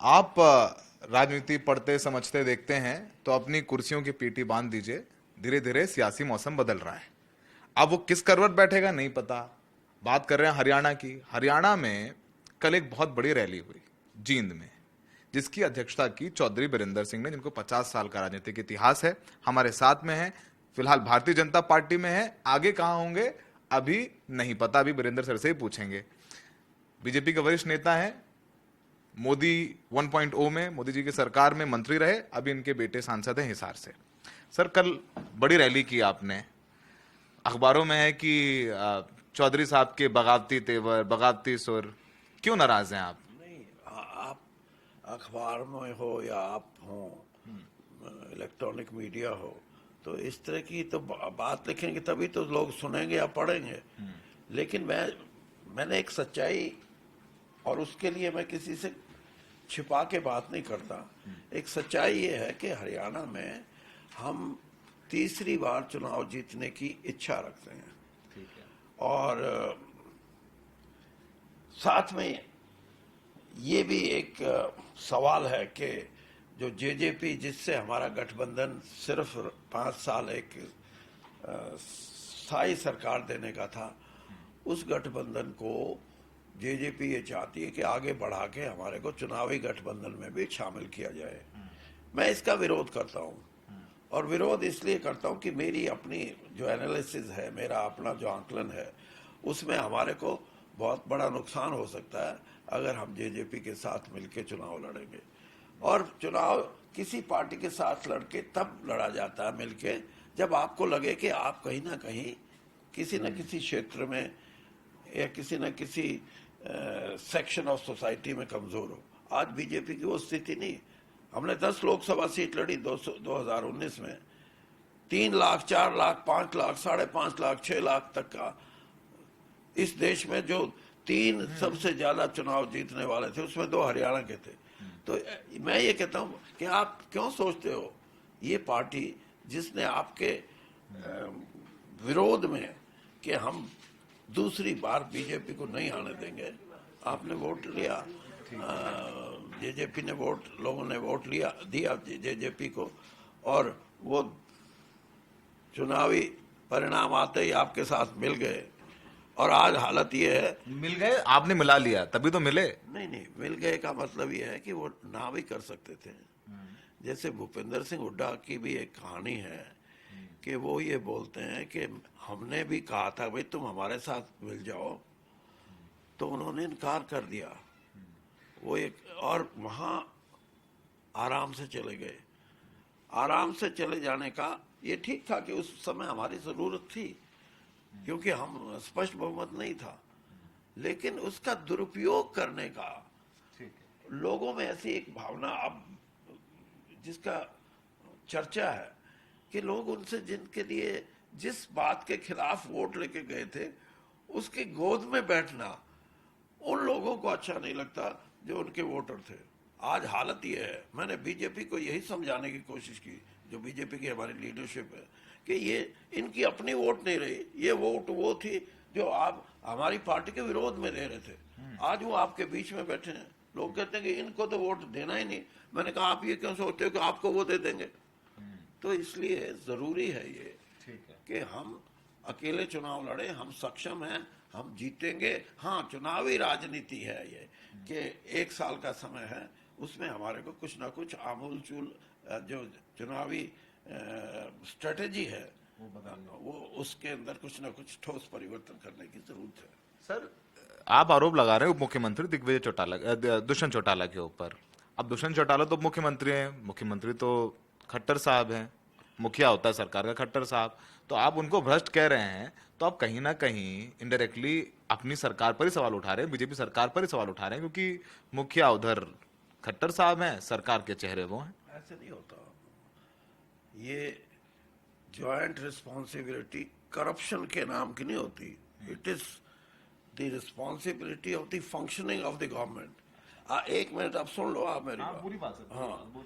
आप राजनीति पढ़ते समझते देखते हैं तो अपनी कुर्सियों की पीटी बांध दीजिए। धीरे धीरे सियासी मौसम बदल रहा है। अब वो किस करवट बैठेगा नहीं पता। बात कर रहे हैं हरियाणा की। हरियाणा में कल एक बहुत बड़ी रैली हुई जींद में, जिसकी अध्यक्षता की चौधरी बीरेंद्र सिंह ने, जिनको 50 साल का राजनीतिक इतिहास है। हमारे साथ में है, फिलहाल भारतीय जनता पार्टी में है। आगे कहां होंगे अभी नहीं पता, अभी बीरेंद्र सर से ही पूछेंगे। बीजेपी के वरिष्ठ नेता हैं, मोदी 1.0 में, मोदी जी की सरकार में मंत्री रहे, अभी इनके बेटे सांसद हैं हिसार से। सर, कल बड़ी रैली की आपने, अखबारों में है कि चौधरी साहब के बगावती तेवर, बगावती सुर, क्यों नाराज हैं आप? नहीं, आप अखबार में हो या आप हो, इलेक्ट्रॉनिक मीडिया हो, तो इस तरह की तो बात लिखेंगे तभी तो लोग सुनेंगे या पढ़ेंगे। लेकिन मैंने एक सच्चाई, और उसके लिए मैं किसी से छिपा के बात नहीं करता। एक सच्चाई ये है कि हरियाणा में हम तीसरी बार चुनाव जीतने की इच्छा रखते हैं। ठीक है। और साथ में ये भी एक सवाल है कि जो जेजेपी, जिससे हमारा गठबंधन सिर्फ 5 साल एक स्थायी सरकार देने का था, उस गठबंधन को जेजेपी ये चाहती है कि आगे बढ़ा के हमारे को चुनावी गठबंधन में भी शामिल किया जाए। मैं इसका विरोध करता हूँ, और विरोध इसलिए करता हूँ कि मेरी अपनी जो एनालिसिस है, मेरा अपना जो आंकलन है, उसमें हमारे को बहुत बड़ा नुकसान हो सकता है अगर हम जेजेपी के साथ मिलकर चुनाव लड़ेंगे। और चुनाव किसी पार्टी के साथ लड़के तब लड़ा जाता है मिलके, जब आपको लगे कि आप कहीं ना कहीं किसी न किसी क्षेत्र में या किसी न किसी सेक्शन ऑफ सोसाइटी में कमजोर हो। आज बीजेपी की वो स्थिति नहीं। हमने 10 लोकसभा सीट लड़ी 2019 में। 3 लाख, 4 लाख, 5 लाख, 5.5 लाख, 6 लाख तक का, इस देश में जो 3 सबसे ज्यादा चुनाव जीतने वाले थे, उसमें 2 हरियाणा के थे। तो मैं ये कहता हूं कि आप क्यों सोचते हो ये पार्टी जिसने आपके विरोध में कि हम दूसरी बार बीजेपी को नहीं आने देंगे, आपने वोट लिया, जेजेपी ने वोट, लोगों ने वोट दिया जेजेपी को, और वो चुनावी परिणाम आते ही आपके साथ मिल गए। और आज हालत ये है, मिल गए, आपने मिला लिया तभी तो मिले। नहीं, मिल गए का मतलब ये है कि वो ना भी कर सकते थे। जैसे भूपेंद्र सिंह हुड्डा की भी एक कहानी है कि वो ये बोलते हैं कि हमने भी कहा था भाई तुम हमारे साथ मिल जाओ, तो उन्होंने इनकार कर दिया। वो एक, और वहां आराम से चले गए। आराम से चले जाने का ये ठीक था कि उस समय हमारी जरूरत थी, क्योंकि हम स्पष्ट बहुमत नहीं था। लेकिन उसका दुरुपयोग करने का लोगों में ऐसी एक भावना अब जिसका चर्चा है कि लोग उनसे, जिनके लिए जिस बात के खिलाफ वोट लेके गए थे, उसकी गोद में बैठना उन लोगों को अच्छा नहीं लगता जो उनके वोटर थे। आज हालत ये है, मैंने बीजेपी को यही समझाने की कोशिश की, जो बीजेपी की हमारी लीडरशिप है, कि ये इनकी अपनी वोट नहीं रही, ये वोट वो थी जो आप हमारी पार्टी के विरोध में दे रहे थे। आज वो आपके बीच में बैठे हैं। लोग कहते हैं कि इनको तो वोट देना ही नहीं। मैंने कहा आप ये क्यों सोचते हो कि आपको वो दे देंगे? तो इसलिए जरूरी है ये कि हम अकेले चुनाव लड़े, हम सक्षम हैं, हम जीतेंगे। हाँ, चुनावी राजनीति है ये कि 1 साल का समय है, उसमें हमारे को कुछ ना कुछ आमूल चूल जो चुनावी स्ट्रेटेजी है वो उसके अंदर कुछ ना कुछ ठोस परिवर्तन करने की जरूरत है। सर, आप आरोप लगा रहे हो उप मुख्यमंत्री दिग्विजय चौटाला, दुष्यंत चौटाला के ऊपर। अब दुष्यंत चौटाला तो उप मुख्यमंत्री हैं, मुख्यमंत्री तो खट्टर साहब हैं, मुखिया होता है सरकार का खट्टर साहब। तो आप उनको भ्रष्ट कह रहे हैं, तो आप कहीं ना कहीं इनडायरेक्टली अपनी सरकार पर ही सवाल उठा रहे हैं, बीजेपी सरकार पर ही सवाल उठा रहे हैं, क्योंकि मुखिया उधर खट्टर साहब हैं, सरकार के चेहरे वो हैं। ऐसे नहीं होता। ये जॉइंट रिस्पॉन्सिबिलिटी करप्शन के नाम की नहीं होती। It is the responsibility of the functioning of the government. 1 minute आप सुन लो, आप मेरी बात। पूरी बात है। हाँ,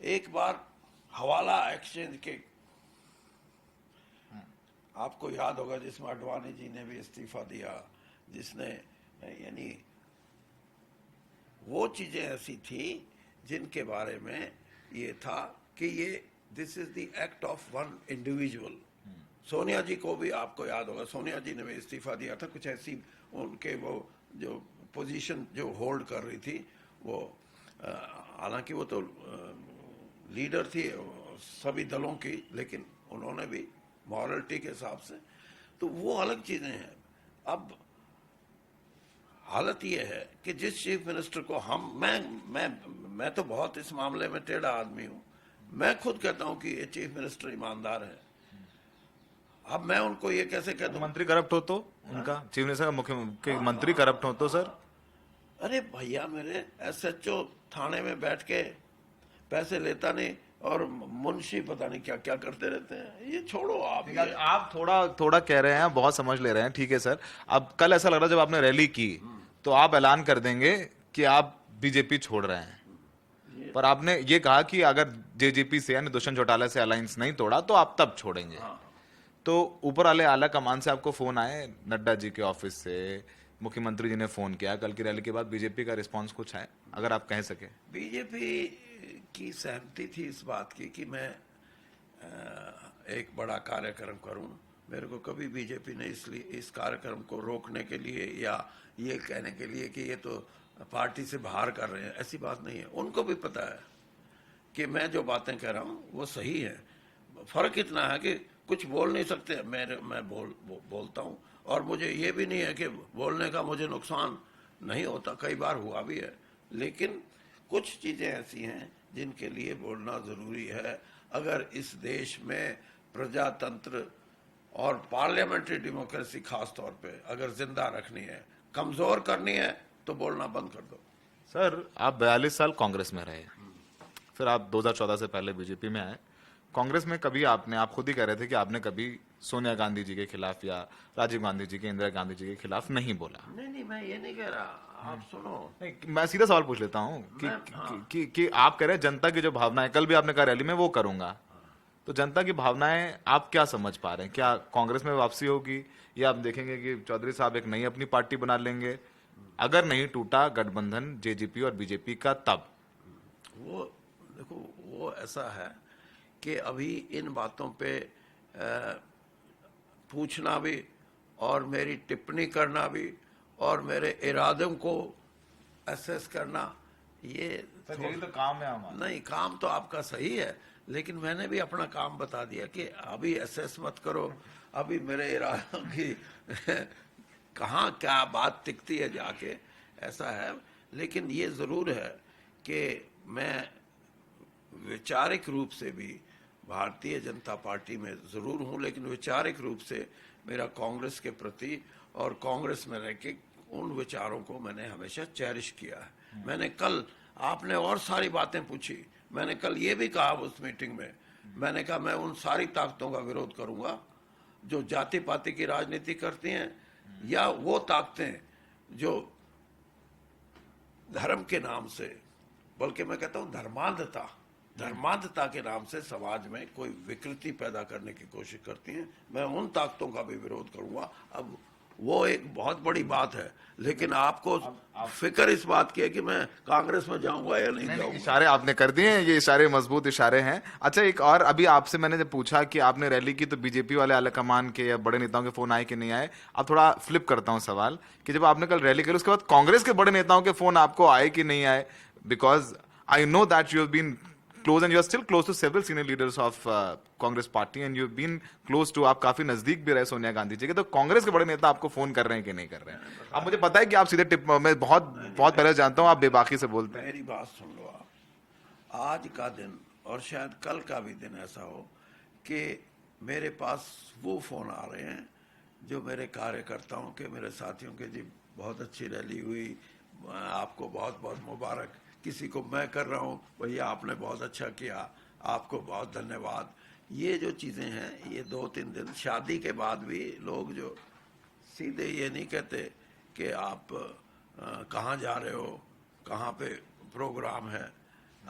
एक बार हवाला एक्सचेंज के, आपको याद होगा, जिसमें अडवाणी जी ने भी इस्तीफा दिया, जिसने यानी वो चीजें ऐसी थी जिनके बारे में ये था कि ये this is the act of one individual. Sonia ji को भी आपको याद होगा, सोनिया जी ने भी इस्तीफा दिया था, कुछ ऐसी उनके वो जो पोजीशन जो होल्ड कर रही थी वो, हालांकि वो तो लीडर थी सभी दलों की, लेकिन उन्होंने भी मॉरलिटी के हिसाब से, तो वो अलग चीजें हैं। अब हालत ये है कि जिस चीफ मिनिस्टर को हम मैं तो बहुत इस मामले में टेढ़ा आदमी हूं, मैं खुद कहता हूं कि ये चीफ मिनिस्टर ईमानदार है। अब मैं उनको ये कैसे कह दूं? मंत्री करप्ट हो तो उनका चीफ मिनिस्टर का मुख्यमंत्री करप्ट हो तो सर? अरे भैया, मेरे एसएचओ थाने में बैठ के पैसे लेता नहीं और मुंशी पता नहीं क्या क्या करते रहते हैं। ये छोड़ो आप, आप थोड़ा थोड़ा कह रहे हैं, बहुत समझ ले रहे हैं, ठीक है सर। अब कल ऐसा लग रहा है जब आपने रैली की तो आप ऐलान कर देंगे कि आप बीजेपी छोड़ रहे हैं, पर आपने ये कहा कि अगर जेजेपी से यानी दुष्यंत चौटाला से अलायंस नहीं तोड़ा तो आप तब छोड़ेंगे। तो ऊपर वाले आला कमान से आपको फोन आए, नड्डा जी के ऑफिस से, मुख्यमंत्री जी ने फोन किया, कल की रैली के बाद बीजेपी का रिस्पांस कुछ है, अगर आप कह सके? बीजेपी की सहमति थी इस बात की कि मैं एक बड़ा कार्यक्रम करूं। मेरे को कभी बीजेपी ने इसलिए इस कार्यक्रम को रोकने के लिए या ये कहने के लिए कि ये तो पार्टी से बाहर कर रहे हैं, ऐसी बात नहीं है। उनको भी पता है कि मैं जो बातें कह रहा हूं वो सही है। फर्क इतना है कि कुछ बोल नहीं सकते, मैं बोलता हूं, और मुझे ये भी नहीं है कि बोलने का मुझे नुकसान नहीं होता, कई बार हुआ भी है। लेकिन कुछ चीजें ऐसी हैं जिनके लिए बोलना जरूरी है। अगर इस देश में प्रजातंत्र और पार्लियामेंट्री डेमोक्रेसी खास तौर पे अगर जिंदा रखनी है, कमजोर करनी है, तो बोलना बंद कर दो। सर, आप 42 साल कांग्रेस में रहे, फिर आप 2014 से पहले बीजेपी में आए। कांग्रेस में कभी आपने, आप खुद ही कह रहे थे कि आपने कभी सोनिया गांधी जी के खिलाफ या राजीव गांधी जी के, इंदिरा गांधी जी के खिलाफ नहीं बोला। नहीं, मैं ये नहीं कह रहा, आप सुनो। नहीं, मैं सीधा सवाल पूछ लेता हूँ कि आप कह रहे हैं जनता की जो भावना है, कल भी आपने कहा रैली में वो करूंगा, तो जनता की भावनाएं आप क्या समझ पा रहे हैं? क्या कांग्रेस में वापसी होगी या आप देखेंगे कि चौधरी साहब एक नई अपनी पार्टी बना लेंगे? अगर नहीं टूटा गठबंधन जेजेपी और बीजेपी का, तब वो देखो, वो ऐसा है कि अभी इन बातों पे पूछना भी और मेरी टिप्पणी करना भी और मेरे इरादों को असेस करना, ये तो काम है हमारा। नहीं, काम तो आपका सही है, लेकिन मैंने भी अपना काम बता दिया कि अभी असेस मत करो, अभी मेरे इरादों की कहाँ क्या बात टिकती है जाके, ऐसा है। लेकिन ये जरूर है कि मैं वैचारिक रूप से भी भारतीय जनता पार्टी में जरूर हूं, लेकिन वैचारिक रूप से मेरा कांग्रेस के प्रति और कांग्रेस में रह के उन विचारों को मैंने हमेशा चेरिश किया है। मैंने कल, आपने और सारी बातें पूछी, मैंने कल ये भी कहा उस मीटिंग में, मैंने कहा मैं उन सारी ताकतों का विरोध करूंगा जो जाति पाति की राजनीति करती हैं, या वो ताकतें जो धर्म के नाम से, बल्कि मैं कहता हूं धर्मांधता के नाम से समाज में कोई विकृति पैदा करने की कोशिश करती हैं। मैं उन ताकतों का भी विरोध करूंगा। अब वो एक बहुत बड़ी बात है, लेकिन आपको फिक्र इस बात की है कि मैं कांग्रेस में जाऊंगा या नहीं जाऊंगा। इशारे आपने कर दिए हैं, ये इशारे मजबूत इशारे हैं। अच्छा, एक और, अभी आपसे मैंने जब पूछा कि आपने रैली की तो बीजेपी वाले आला कमान के या बड़े नेताओं के फोन आए कि नहीं आए, अब थोड़ा फ्लिप करता हूं सवाल कि जब आपने कल रैली करी उसके बाद कांग्रेस के बड़े नेताओं के फोन आपको आए कि नहीं आए? Because I know that you have been close and you are still close to several senior leaders of Congress party and you've been close to, आप काफी नजदीक भी रहे सोनिया गांधी जी के, तो कांग्रेस के बड़े नेता आपको फोन कर रहे हैं कि नहीं कर रहे हैं? अब मुझे पता है कि आप सीधे टिप, मैं बहुत पहले जानता हूं आप बेबाकी से बोलते हैं। मेरी बात सुन लो आप, आज का दिन और शायद कल का भी दिन ऐसा हो कि मेरे पास वो फोन आ रहे हैं जो मेरे कार्यकर्ताओं के, मेरे साथियों के, जी बहुत अच्छी रैली हुई, आपको बहुत बहुत मुबारक। किसी को मैं कर रहा हूं, भैया आपने बहुत अच्छा किया, आपको बहुत धन्यवाद। ये जो चीजें हैं, ये 2-3 दिन शादी के बाद भी लोग जो सीधे ये नहीं कहते कि आप कहाँ जा रहे हो, कहाँ पे प्रोग्राम है।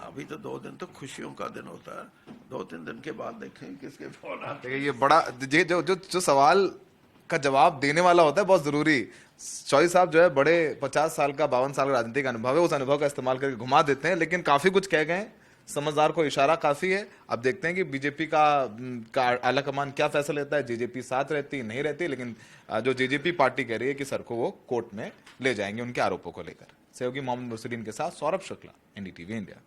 अभी तो 2 दिन तो खुशियों का दिन होता है, 2-3 दिन के बाद देखें किसके फोन आते हैं। ये बड़ा जो सवाल का जवाब देने वाला होता है बहुत जरूरी। चौधरी साहब जो है बड़े 50 साल का 52 साल का राजनीतिक अनुभव है, उस अनुभव का इस्तेमाल करके घुमा देते हैं, लेकिन काफी कुछ कह गए, समझदार को इशारा काफी है। अब देखते हैं कि बीजेपी का आला कमान क्या फैसला लेता है। जेजेपी साथ रहती नहीं रहती, लेकिन जो जेजेपी पार्टी कह रही है कि सर को वो कोर्ट में ले जाएंगे उनके आरोपों को लेकर। सहयोगी मोहम्मद मुरसलीन के साथ सौरभ शुक्ला, एनडीटीवी इंडिया।